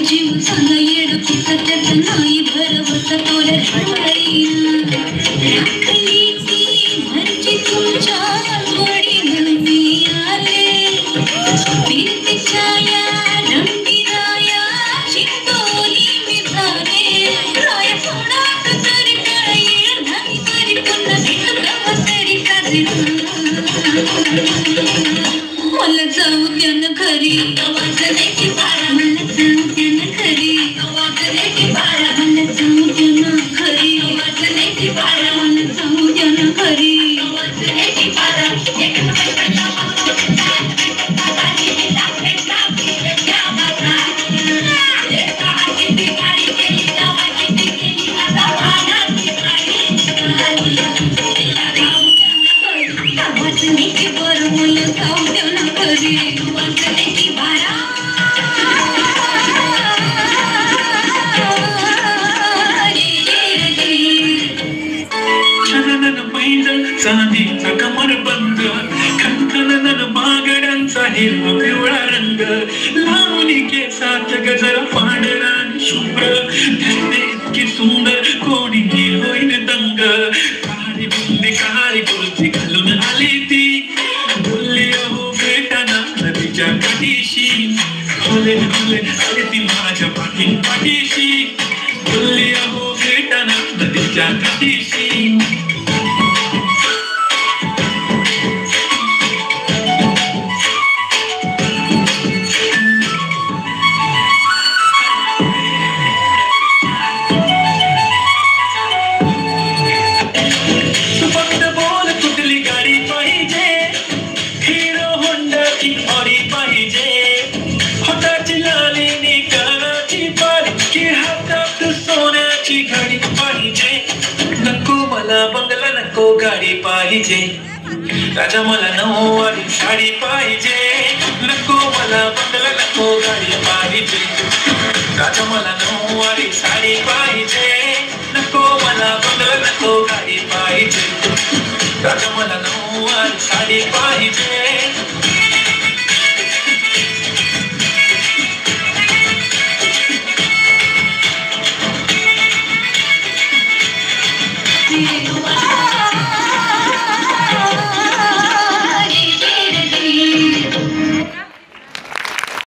जीव सांगा येड पिता त्याचं नाही भरवत तोऱ्या ठाईना राखलीची म्हणजे तुमच्या जोडीनं मी आले भिंतीच्या या रंगीराया चिंतोली मी झाले राया सोडात तरी कळेल नाही तरी पुन्हा भेट प्रवा तरी काजे मला जाऊ द्या ना घरी वाजण्याची बारा मला जाऊ द्या ना घरी वाजण्याची बारा मला जाऊ द्या ना घरी वाजण्याची बारा मला जाऊ द्या ना घरी वाजण्याची बारा वाजण्याची बारा मला जाऊ द्या ना घरी वाजण्याची बारा चांदीचा कमरबंद खणखणन बागड्यांचा हिरवा पिवळा रंग लावणी केसात गजरा पांढरा शुभ्र धरणे इतकी सुंदर कोणीही होईन दंग काळी बुलती घालून आली ती बोलली अहो भेटाना नदीच्या काठीशी होले आली ती माझ्या पाठीशी बोलली अहो भेटाना नदीच्या काठीशी घडी पाहिजे नको मला बंगला नको गाडी पाहिजे राजा मला नऊवारी साडी पाहिजे नको मला बंगला नको गाडी पाहिजे राजा मला नऊवारी साडी पाहिजे नको मला बंगला नको गाडी पाहिजे राजा मला नऊवारी साडी पाहिजे